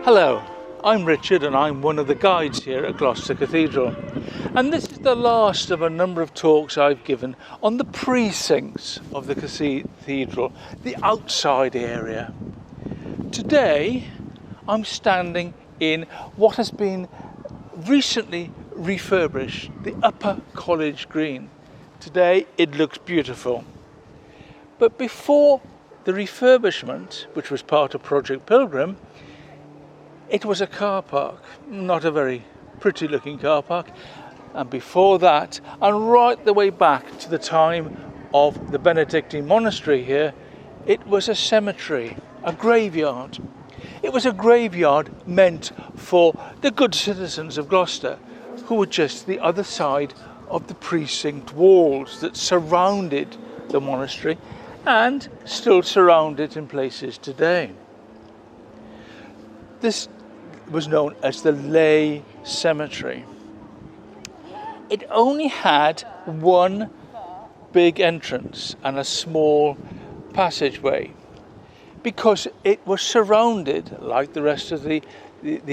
Hello, I'm Richard and I'm one of the guides here at Gloucester Cathedral, and this is the last of a number of talks I've given on the precincts of the cathedral, the outside area. Today I'm standing in what has been recently refurbished, the Upper College Green. Today it looks beautiful, but before the refurbishment, which was part of Project Pilgrim, it was a car park, not a very pretty looking car park, and before that, and right the way back to the time of the Benedictine monastery here, it was a cemetery, a graveyard. It was a graveyard meant for the good citizens of Gloucester, who were just the other side of the precinct walls that surrounded the monastery and still surround it in places today. This was known as the lay cemetery. It only had one big entrance and a small passageway because it was surrounded, like the rest of the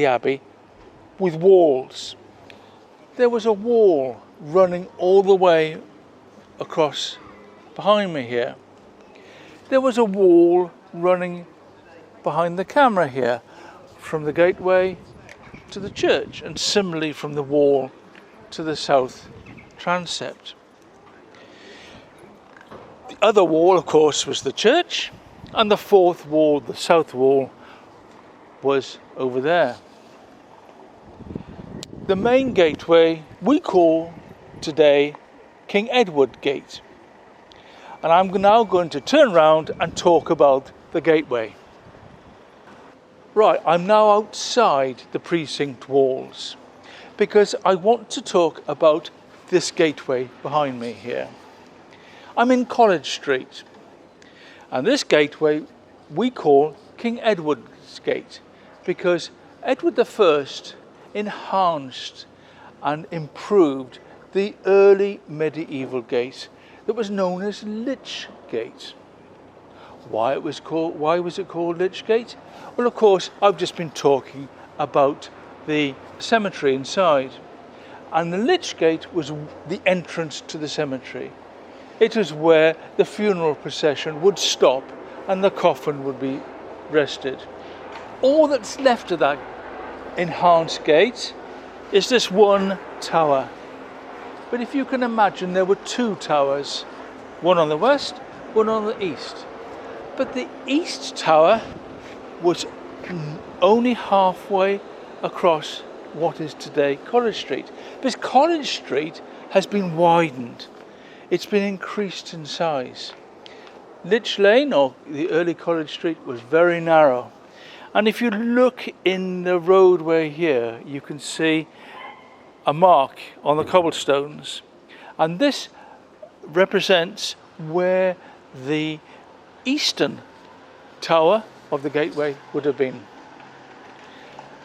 Abbey, with walls. There was a wall running all the way across behind me here. There was a wall running behind the camera here, from the gateway to the church, and similarly from the wall to the south transept. The other wall, of course, was the church, and the fourth wall, the south wall, was over there. The main gateway we call today King Edward Gate, and I'm now going to turn round and talk about the gateway. Right, I'm now outside the precinct walls because I want to talk about this gateway behind me here. I'm in College Street, and this gateway we call King Edward's Gate because Edward I enhanced and improved the early medieval gate that was known as Lich Gate. Why was it called Lich Gate? Well, of course, I've just been talking about the cemetery inside, and the Lich Gate was the entrance to the cemetery. It was where the funeral procession would stop and the coffin would be rested. All that's left of that enhanced gate is this one tower. But if you can imagine, there were two towers, one on the west, one on the east. But the east tower was only halfway across what is today College Street. Because College Street has been widened. It's been increased in size. Lich Lane, or the early College Street, was very narrow. And if you look in the roadway here, you can see a mark on the cobblestones. And this represents where the eastern tower of the gateway would have been.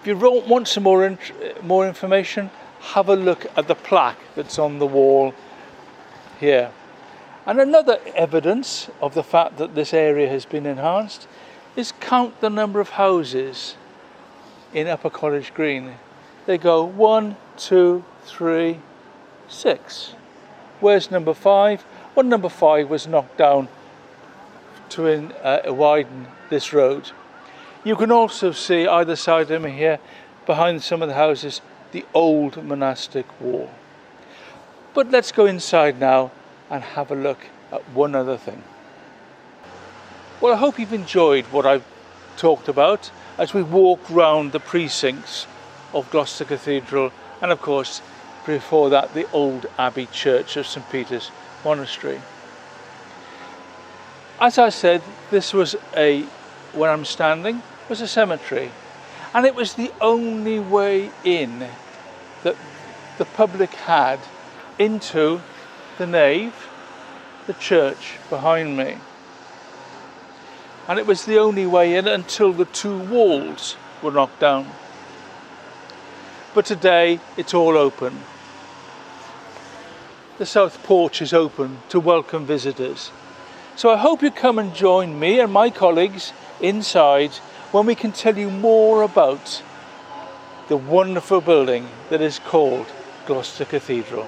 If you want some more information, have a look at the plaque that's on the wall here. And another evidence of the fact that this area has been enhanced is count the number of houses in Upper College Green. They go 1, 2, 3, 6. Where's number 5? Well, number 5 was knocked down to widen this road. You can also see either side of me here, behind some of the houses, the old monastic wall. But let's go inside now and have a look at one other thing. Well, I hope you've enjoyed what I've talked about as we walk round the precincts of Gloucester Cathedral, and of course before that the old Abbey Church of St Peter's Monastery. As I said, this was where I'm standing was a cemetery, and it was the only way in that the public had into the nave, the church behind me. And it was the only way in until the two walls were knocked down. But today it's all open. The south porch is open to welcome visitors. So I hope you come and join me and my colleagues inside when we can tell you more about the wonderful building that is called Gloucester Cathedral.